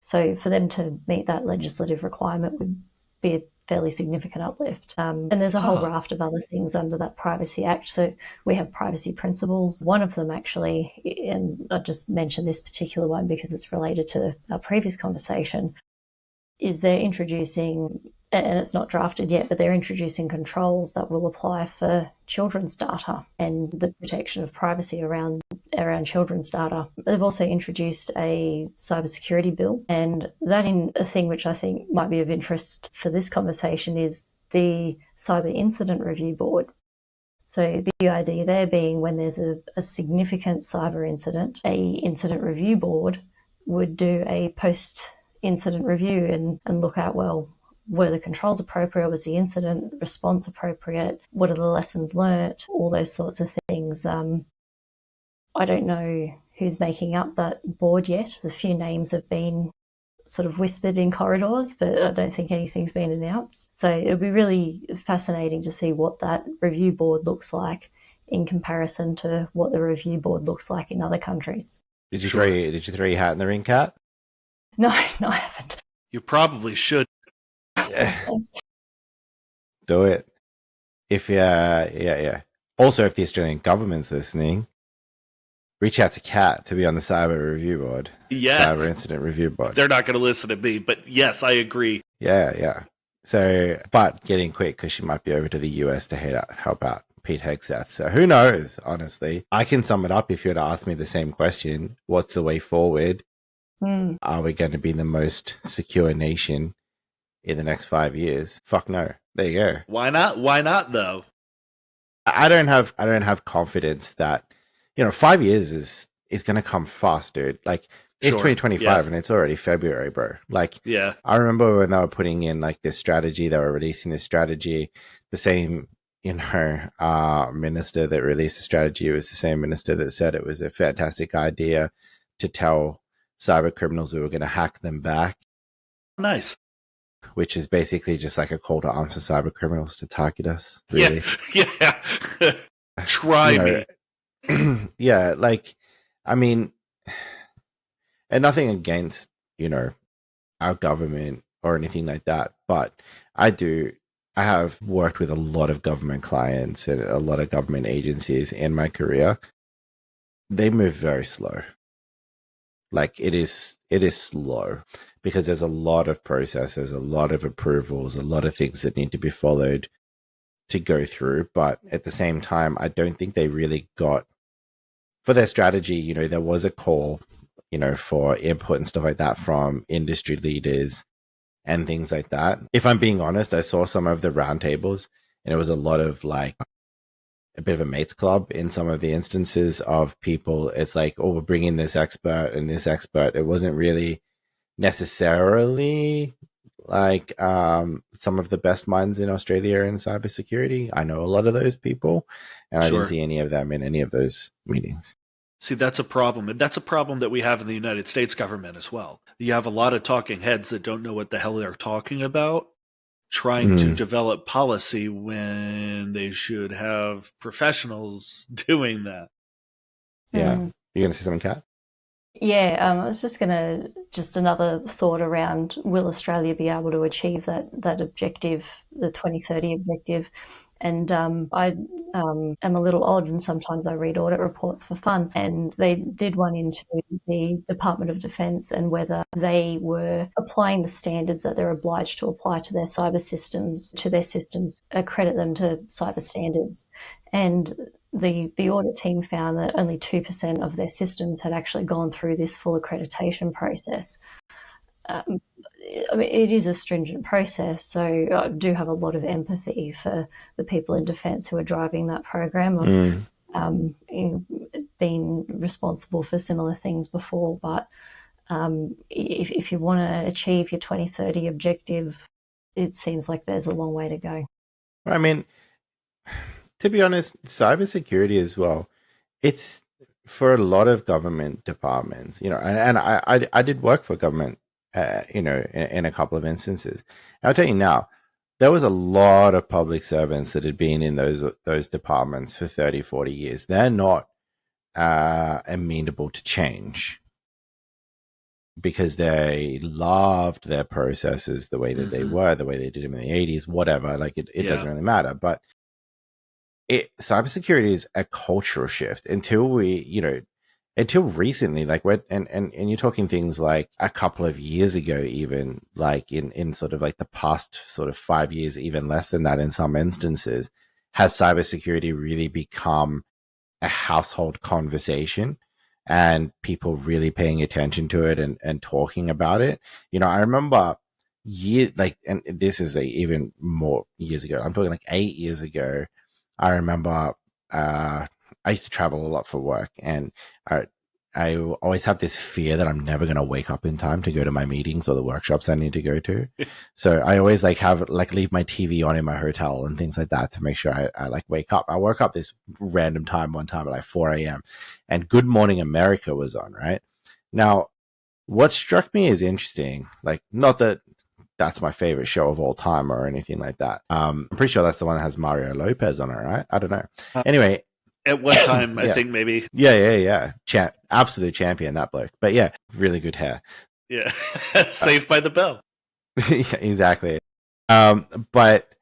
So for them to meet that legislative requirement would be a fairly significant uplift. And there's a whole raft of other things under that Privacy Act. So we have privacy principles. One of them actually, and I just mentioned this particular one because it's related to our previous conversation, is they're introducing, and it's not drafted yet, but they're introducing controls that will apply for children's data and the protection of privacy around children's data. They've also introduced a cybersecurity bill, and that in a thing which I think might be of interest for this conversation is the Cyber Incident Review Board. So the idea there being when there's a significant cyber incident, a incident review board would do a post-incident review and look at, well, were the controls appropriate? Was the incident response appropriate? What are the lessons learnt? All those sorts of things. I don't know who's making up that board yet. A few names have been sort of whispered in corridors, but I don't think anything's been announced. So it'll be really fascinating to see what that review board looks like in comparison to what the review board looks like in other countries. Did you throw your hat in the ring, Kat? No, I haven't. You probably should. Yeah. Do it. Yeah. Also, if the Australian government's listening, reach out to Kat to be on the Cyber Review Board. Yes. Cyber Incident Review Board. They're not going to listen to me, but yes, I agree. Yeah. So, but getting quick because she might be over to the US to help out Pete Hegseth. So who knows, honestly. I can sum it up if you were to ask me the same question. What's the way forward? Are we going to be the most secure nation? in the next 5 years. Fuck no. There you go. Why not? Why not though? I don't have confidence that 5 years is going to come fast, dude. Like it's 2025 and it's already February, bro. Like I remember when they were putting in like this strategy, they were releasing this strategy, the same minister that released the strategy was the same minister that said it was a fantastic idea to tell cyber criminals we were going to hack them back. Nice. Which is basically just like a call to arms for cyber criminals to target us. Really. Yeah. Try me. Yeah, like, I mean, and nothing against, our government or anything like that, but I have worked with a lot of government clients and a lot of government agencies in my career. They move very slow. Like it is slow because there's a lot of processes, a lot of approvals, a lot of things that need to be followed to go through. But at the same time, I don't think they really got for their strategy. There was a call, for input and stuff like that from industry leaders and things like that. If I'm being honest, I saw some of the roundtables and it was a lot of like a bit of a mates club in some of the instances of people. It's like, oh, we're bringing this expert and this expert. It wasn't really necessarily like some of the best minds in Australia in cybersecurity. I know a lot of those people, and I didn't see any of them in any of those meetings. See, that's a problem. And that's a problem that we have in the United States government as well. You have a lot of talking heads that don't know what the hell they're talking about, trying to develop policy when they should have professionals doing that. Yeah. You're going to say something, Kat? Yeah, I was just another thought around, will Australia be able to achieve that objective, the 2030 objective? And I am a little odd, and sometimes I read audit reports for fun. And they did one into the Department of Defence and whether they were applying the standards that they're obliged to apply to their cyber systems, accredit them to cyber standards. And the audit team found that only 2% of their systems had actually gone through this full accreditation process. I mean, it is a stringent process, so I do have a lot of empathy for the people in defence who are driving that program. I've been responsible for similar things before, but if you want to achieve your 2030 objective, it seems like there's a long way to go. I mean, to be honest, cybersecurity as well, it's for a lot of government departments, and I did work for government, in a couple of instances. I'll tell you now, there was a lot of public servants that had been in those departments for 30, 40 years. They're not amenable to change because they loved their processes the way that they were, the way they did them in the 80s, whatever. Like it doesn't really matter. But cybersecurity is a cultural shift until recently, like and you're talking things like a couple of years ago, even like in sort of like the past sort of 5 years, even less than that in some instances, has cybersecurity really become a household conversation and people really paying attention to it and talking about it. I remember and this is even more years ago. I'm talking like 8 years ago. I remember I used to travel a lot for work, and I always have this fear that I'm never going to wake up in time to go to my meetings or the workshops I need to go to. So I always leave my TV on in my hotel and things like that to make sure I wake up. I woke up this random time one time at like 4 a.m. and Good Morning America was on, right? Now, what struck me as interesting, like not that that's my favorite show of all time or anything like that. I'm pretty sure that's the one that has Mario Lopez on it, right? I don't know. Anyway. At one time, I think maybe. Yeah. Absolute champion, that bloke. But yeah, really good hair. Yeah. Saved by the Bell. Yeah, exactly. But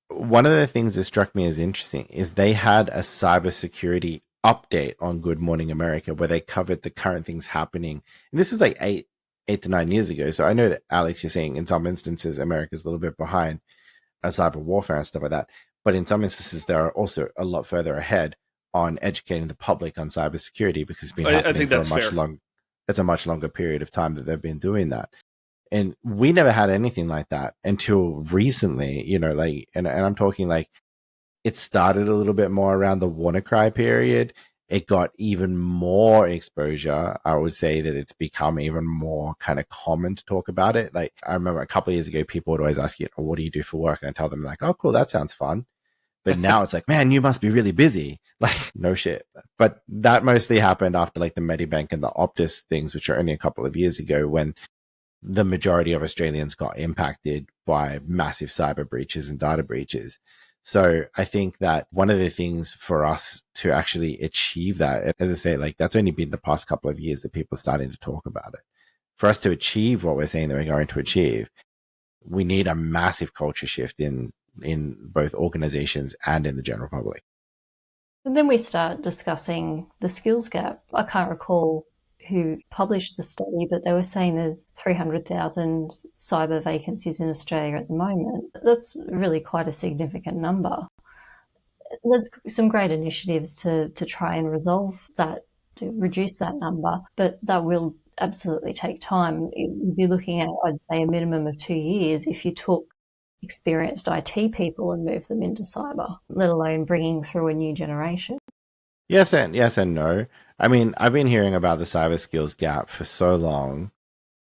one of the things that struck me as interesting is they had a cybersecurity update on Good Morning America where they covered the current things happening. And this is like 8 to 9 years ago. So I know that, Alex, you're saying in some instances, America's a little bit behind cyber warfare and stuff like that. But in some instances, they're also a lot further ahead on educating the public on cybersecurity because it's been happening for a much longer period of time that they've been doing that. And we never had anything like that until recently, and I'm talking like it started a little bit more around the WannaCry period. It got even more exposure. I would say that it's become even more kind of common to talk about it. Like I remember a couple of years ago, people would always ask you, oh, what do you do for work? And I tell them like, oh, cool, that sounds fun. But now it's like, man, you must be really busy. Like, no shit. But that mostly happened after like the Medibank and the Optus things, which are only a couple of years ago, when the majority of Australians got impacted by massive cyber breaches and data breaches. So I think that one of the things for us to actually achieve that, as I say, like that's only been the past couple of years that people are starting to talk about it. For us to achieve what we're saying that we're going to achieve, we need a massive culture shift in both organizations and in the general public. And then we start discussing the skills gap. I can't recall who published the study, but they were saying there's 300,000 cyber vacancies in Australia at the moment. That's really quite a significant number. There's some great initiatives to try and resolve that, to reduce that number, but that will absolutely take time. You'd be looking at, I'd say, a minimum of 2 years if you took experienced IT people and moved them into cyber, let alone bringing through a new generation. Yes and no. I mean, I've been hearing about the cyber skills gap for so long,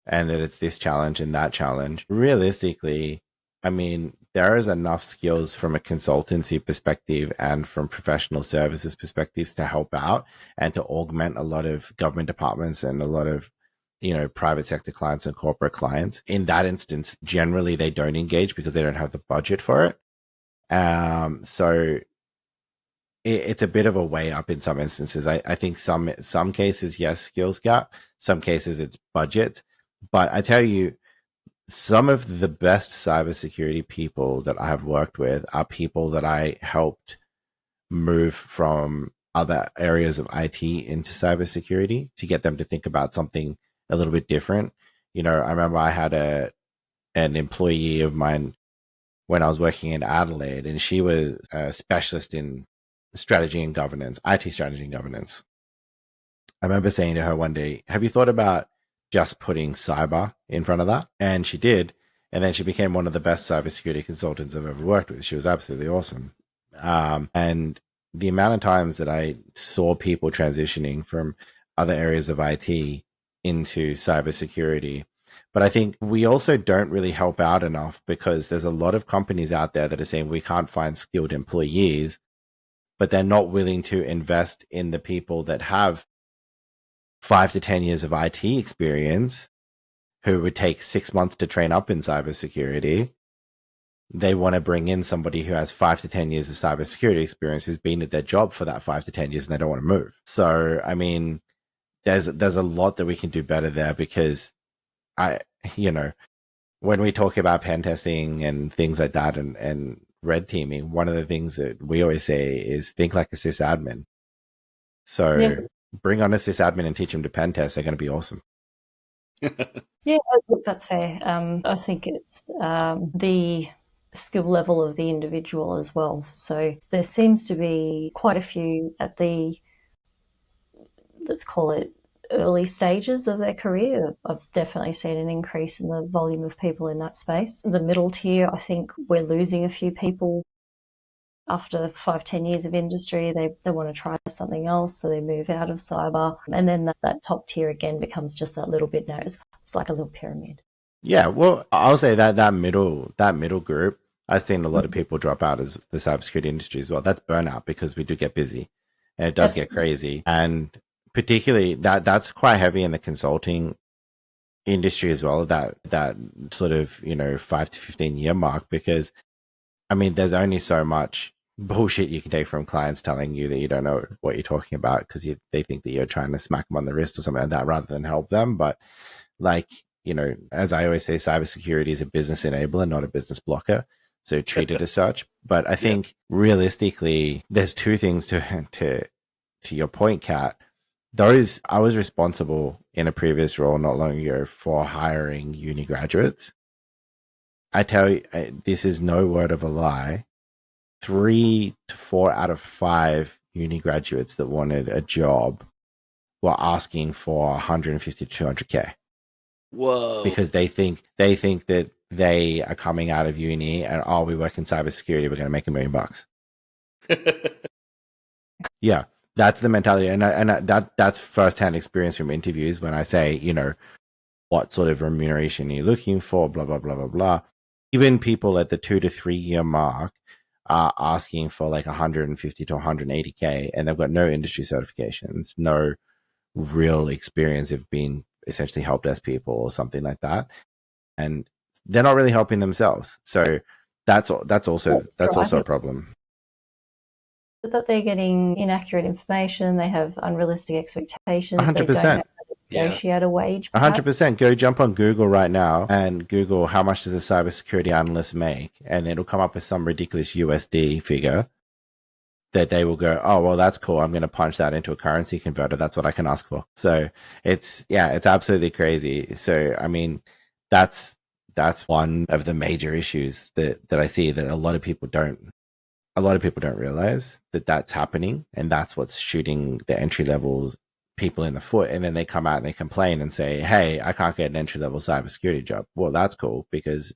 and that it's this challenge and that challenge. Realistically, I mean, there is enough skills from a consultancy perspective and from professional services perspectives to help out and to augment a lot of government departments and a lot of, private sector clients and corporate clients. In that instance, generally they don't engage because they don't have the budget for it. So it's a bit of a way up in some instances. I think some cases, yes, skills gap. Some cases it's budget. But I tell you, some of the best cybersecurity people that I have worked with are people that I helped move from other areas of IT into cybersecurity to get them to think about something a little bit different. I remember I had an employee of mine when I was working in Adelaide, and she was a specialist in strategy and governance, IT strategy and governance. I remember saying to her one day, have you thought about just putting cyber in front of that? And she did. And then she became one of the best cybersecurity consultants I've ever worked with. She was absolutely awesome. And the amount of times that I saw people transitioning from other areas of IT into cybersecurity. But I think we also don't really help out enough, because there's a lot of companies out there that are saying we can't find skilled employees, but they're not willing to invest in the people that have 5 to 10 years of IT experience, who would take 6 months to train up in cybersecurity. They want to bring in somebody who has 5 to 10 years of cybersecurity experience, who's been at their job for that 5 to 10 years, and they don't want to move. So, I mean, there's a lot that we can do better there, because when we talk about pen testing and things like that and red teaming, one of the ththings that we always say is think like a sysadmin. So bring on a sysadmin and teach them to pen test. They're going to be awesome. Yeah, look, that's fair. I think it's the skill level of the individual as well. So there seems to be quite a few at the, let's call it, early stages of their career. I've definitely seen an increase in the volume of people in that space. The middle tier, I think we're losing a few people after 5-10 years of industry. They want to try something else, so they move out of cyber. And then that top tier again becomes just that little bit narrow. It's like a little pyramid. Yeah, well, I'll say that middle group, I've seen a lot of people drop out as the cybersecurity industry as well. That's burnout, because we do get busy and it does get crazy. And particularly that's quite heavy in the consulting industry as well, that sort of 5 to 15 year mark, because I mean there's only so much bullshit you can take from clients telling you that you don't know what you're talking about, because they think that you're trying to smack them on the wrist or something like that rather than help them. But like, as I always say, cybersecurity is a business enabler, not a business blocker, so treat it as such. But I think realistically there's two things to your point, Kat. Those, I was responsible in a previous role not long ago for hiring uni graduates. I tell you, this is no word of a lie. 3 to 4 out of 5 uni graduates that wanted a job were asking for 150 to 200K. Whoa. because they think that they are coming out of uni and, oh, we work in cybersecurity, we're going to make $1 million. Yeah, that's the mentality, and that's firsthand experience from interviews. When I say, what sort of remuneration are you looking for, blah blah blah blah blah. Even people at the 2 to 3 year mark are asking for like 150 to 180K, and they've got no industry certifications, no real experience of being essentially help desk people or something like that, and they're not really helping themselves. So that's also a problem. That they're getting inaccurate information, they have unrealistic expectations, 100%. they don't know how to negotiate a wage. 100%. Go jump on Google right now and Google how much does a cybersecurity analyst make, and it'll come up with some ridiculous USD figure that they will go, oh, well, that's cool. I'm going to punch that into a currency converter. That's what I can ask for. So it's absolutely crazy. So, I mean, that's one of the major issues that I see, that a lot of people don't realize that that's happening, and that's what's shooting the entry level people in the foot. And then they come out and they complain and say, hey, I can't get an entry level cybersecurity job. Well, that's cool, because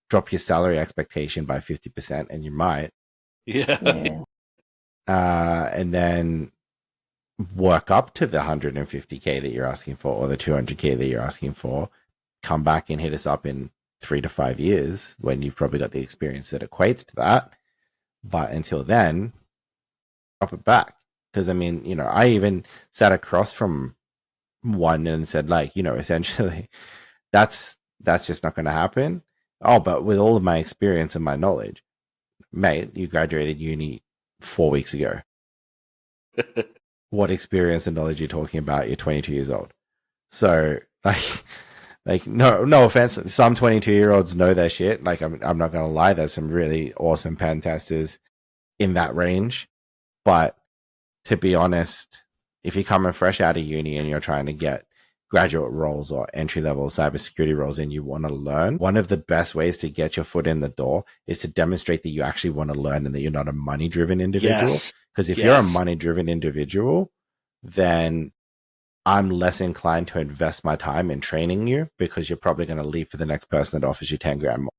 drop your salary expectation by 50% and you might. Yeah. And then work up to the 150K that you're asking for, or the 200K that you're asking for. Come back and hit us up in 3 to 5 years when you've probably got the experience that equates to that. But until then, drop it back. Because, I mean, I even sat across from one and said, like, essentially, that's just not going to happen. Oh, but with all of my experience and my knowledge, mate, you graduated uni 4 weeks ago. What experience and knowledge are you talking about? You're 22 years old. So, no offense. Some 22-year-olds know their shit. Like, I'm not going to lie. There's some really awesome pen testers in that range. But to be honest, if you're coming fresh out of uni and you're trying to get graduate roles or entry-level cybersecurity roles and you want to learn, one of the best ways to get your foot in the door is to demonstrate that you actually want to learn and that you're not a money-driven individual. Because if you're a money-driven individual, then I'm less inclined to invest my time in training you, because you're probably going to leave for the next person that offers you 10 grand more.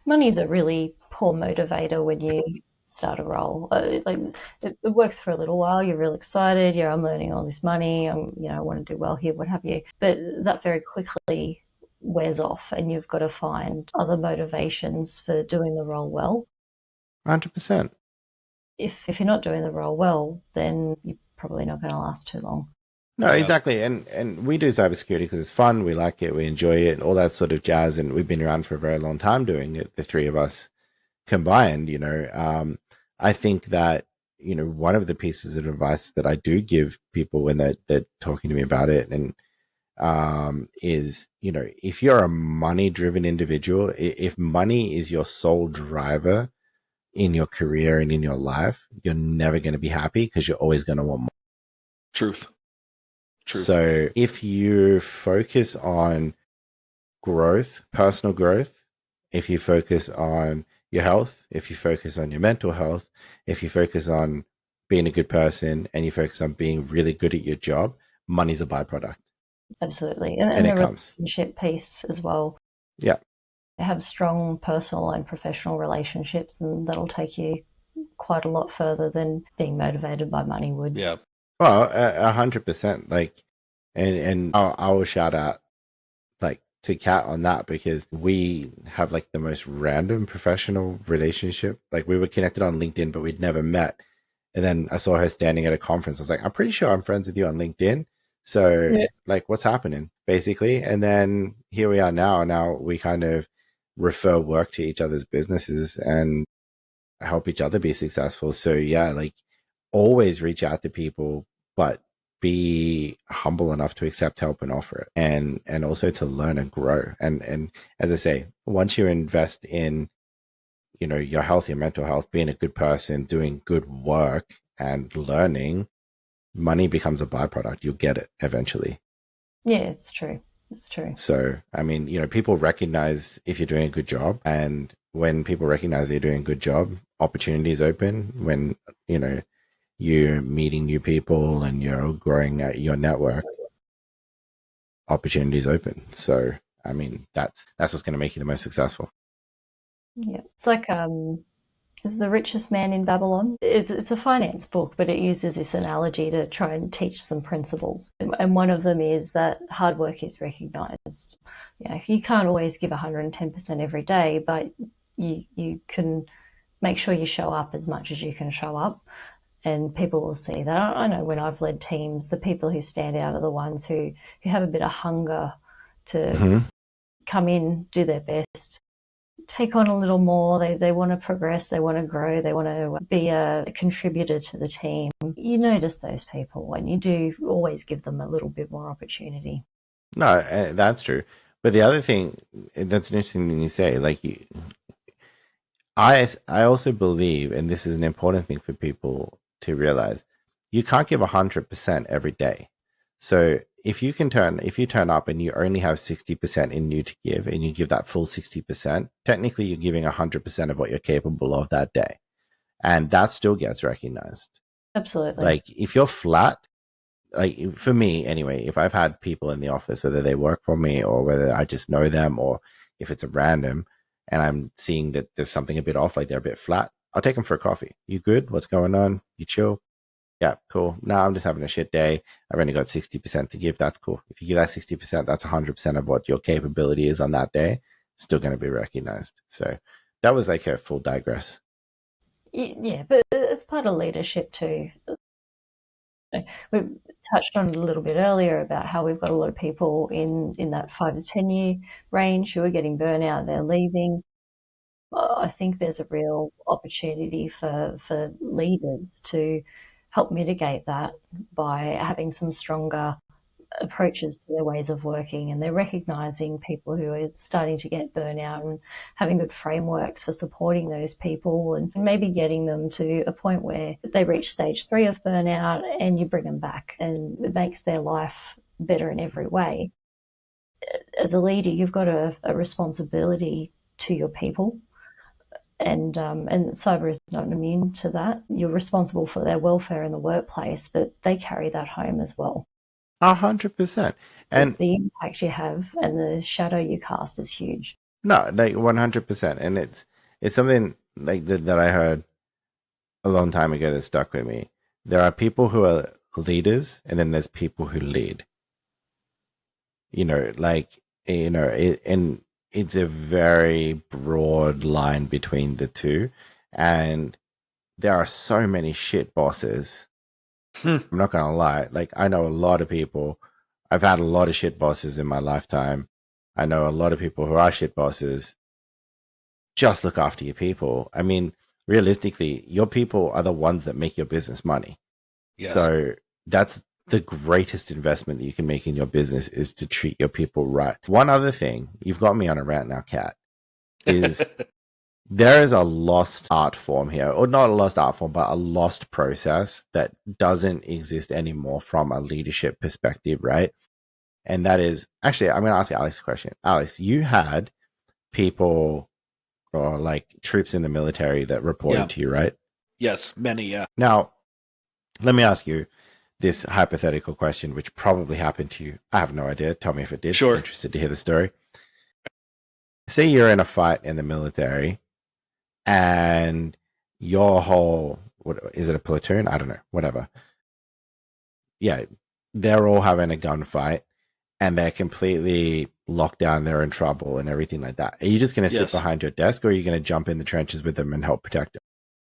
Money's a really poor motivator when you start a role. It works for a little while. You're really excited. I'm learning all this money. I want to do well here, what have you. But that very quickly wears off, and you've got to find other motivations for doing the role well. 100%. If you're not doing the role well, then you're probably not going to last too long. No, exactly. And we do cybersecurity because it's fun. We like it. We enjoy it. All that sort of jazz. And we've been around for a very long time doing it, the three of us combined. I think that, one of the pieces of advice that I do give people when they're talking to me about it, and is, if you're a money-driven individual, if money is your sole driver in your career and in your life, you're never going to be happy, because you're always going to want more. Truth. So if you focus on growth, personal growth, if you focus on your health, if you focus on your mental health, if you focus on being a good person, and you focus on being really good at your job, money's a byproduct. Absolutely. And the relationship piece as well. Yeah. Have strong personal and professional relationships, and that'll take you quite a lot further than being motivated by money would. Yeah. Well, 100%. Like, and I will shout out, like, to Kat on that, because we have like the most random professional relationship. Like, we were connected on LinkedIn, but we'd never met. And then I saw her standing at a conference. I was like, I'm pretty sure I'm friends with you on LinkedIn. So, like, what's happening, basically? And then here we are now. Now we kind of refer work to each other's businesses and help each other be successful. So, yeah, like, always reach out to people, but be humble enough to accept help and offer it, and also to learn and grow. And as I say, once you invest in, your health, your mental health, being a good person, doing good work and learning, money becomes a byproduct. You'll get it eventually. Yeah, it's true. It's true. So, I mean, people recognize if you're doing a good job, and when people recognize that you're doing a good job, opportunities open. When, you're meeting new people and you're growing your network, opportunities open. So, I mean, that's what's going to make you the most successful. Yeah, it's like is The Richest Man in Babylon. It's a finance book, but it uses this analogy to try and teach some principles. And one of them is that hard work is recognized. You can't always give 110% every day, but you can make sure you show up as much as you can show up, and people will see that. I know when I've led teams, the people who stand out are the ones who have a bit of hunger to come in, do their best, take on a little more. They want to progress, they want to grow, they want to be a contributor to the team. You notice those people, and you do always give them a little bit more opportunity. No, that's true. But the other thing that's an interesting thing you say, like I also believe, and this is an important thing for people to realize, you can't give 100% every day. So if you turn up and you only have 60% in you to give, and you give that full 60%, technically you're giving 100% of what you're capable of that day, and that still gets recognized. Absolutely. Like if you're flat, like for me anyway, if I've had people in the office, whether they work for me or whether I just know them, or if it's a random and I'm seeing that there's something a bit off, like they're a bit flat, I'll take them for a coffee. You good? What's going on? You chill? Yeah, cool. No, I'm just having a shit day. I've only got 60% to give. That's cool. If you give that 60%, that's 100% of what your capability is on that day. It's still going to be recognized. So that was like a full digress. Yeah, but it's part of leadership too. We touched on it a little bit earlier about how we've got a lot of people in that 5 to 10 year range who are getting burnout, they're leaving. I think there's a real opportunity for leaders to help mitigate that by having some stronger approaches to their ways of working, and they're recognizing people who are starting to get burnout and having good frameworks for supporting those people, and maybe getting them to a point where they reach stage 3 of burnout and you bring them back, and it makes their life better in every way. As a leader, you've got a responsibility to your people, and cyber is not immune to that. You're responsible for their welfare in the workplace, but they carry that home as well. 100%. And the impact you have and the shadow you cast is huge. No, like 100%. And it's something like that I heard a long time ago that stuck with me. There are people who are leaders, and then there's people who lead. And it's a very broad line between the two. And there are so many shit bosses. I'm not going to lie. Like, I know a lot of people. I've had a lot of shit bosses in my lifetime. I know a lot of people who are shit bosses. Just look after your people. I mean, realistically, your people are the ones that make your business money. Yes. So that's the greatest investment that you can make in your business, is to treat your people right. One other thing, you've got me on a rant now, Kat, is there is a lost art form here, or not a lost art form, but a lost process that doesn't exist anymore from a leadership perspective, right? And that is, actually, I'm going to ask Alex a question. Alex, you had people or like troops in the military that reported to you, right? Yes, many, yeah. Now, let me ask you this hypothetical question, which probably happened to you. I have no idea. Tell me if it did. Sure. I'm interested to hear the story. Say you're in a fight in the military, and your whole, what is it, a platoon? I don't know, whatever. Yeah, they're all having a gunfight, and they're completely locked down, they're in trouble and everything like that. Are you just going to sit behind your desk, or are you going to jump in the trenches with them and help protect them?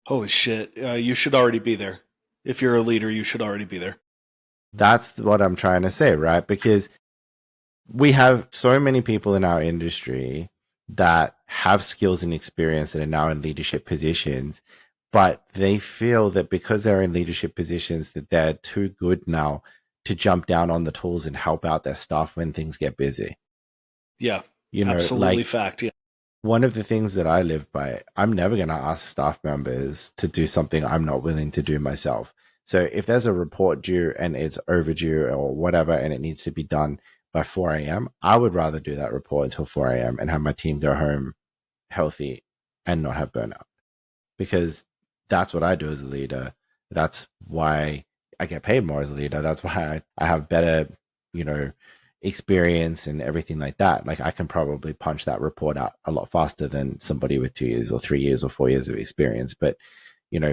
Holy shit. You should already be there. If you're a leader, you should already be there. That's what I'm trying to say, right? Because we have so many people in our industry that have skills and experience that are now in leadership positions, but they feel that because they're in leadership positions that they're too good now to jump down on the tools and help out their staff when things get busy. Yeah, absolutely, like, fact. Yeah. One of the things that I live by, I'm never going to ask staff members to do something I'm not willing to do myself. So if there's a report due and it's overdue or whatever, and it needs to be done by 4 a.m., I would rather do that report until 4 a.m. and have my team go home healthy and not have burnout. Because that's what I do as a leader. That's why I get paid more as a leader. That's why I have better, experience and everything like that, like I can probably punch that report out a lot faster than somebody with 2 years or 3 years or 4 years of experience. But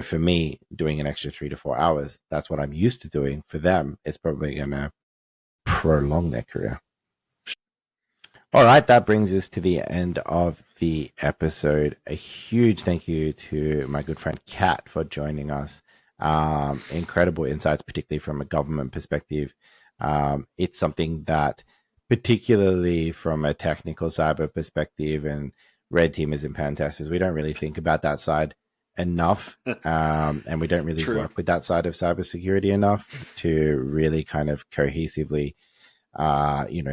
for me, doing an extra 3 to 4 hours, that's what I'm used to doing. For them, it's probably going to prolong their career. All right, that brings us to the end of the episode. A huge thank you to my good friend Kat for joining us. Incredible insights, particularly from a government perspective. It's something that, particularly from a technical cyber perspective, and Red Team is in pen testers, we don't really think about that side enough, and we don't really work with that side of cybersecurity enough to really kind of cohesively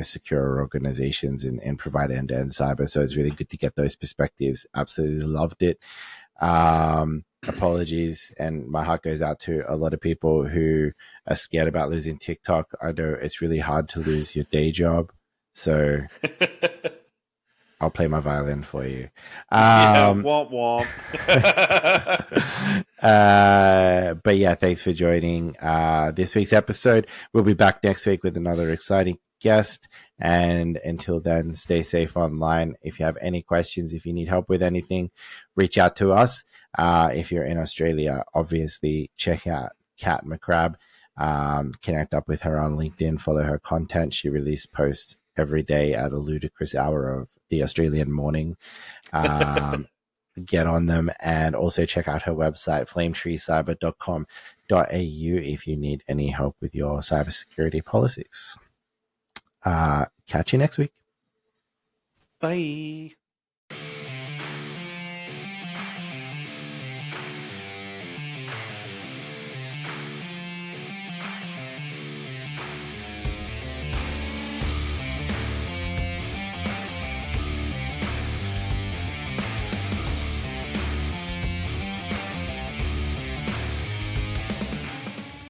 secure organizations and provide end-to-end cyber. So it's really good to get those perspectives. Absolutely loved it. Apologies, and my heart goes out to a lot of people who are scared about losing TikTok. I know it's really hard to lose your day job, so I'll play my violin for you. Womp womp. But yeah, thanks for joining this week's episode. We'll be back next week with another exciting guest. And until then, stay safe online. If you have any questions, if you need help with anything, reach out to us. If you're in Australia, obviously check out Kat McCrabb. Connect up with her on LinkedIn, follow her content. She releases posts every day at a ludicrous hour of the Australian morning. Get on them, and also check out her website, flametreecyber.com.au, if you need any help with your cybersecurity policies. Catch you next week. Bye.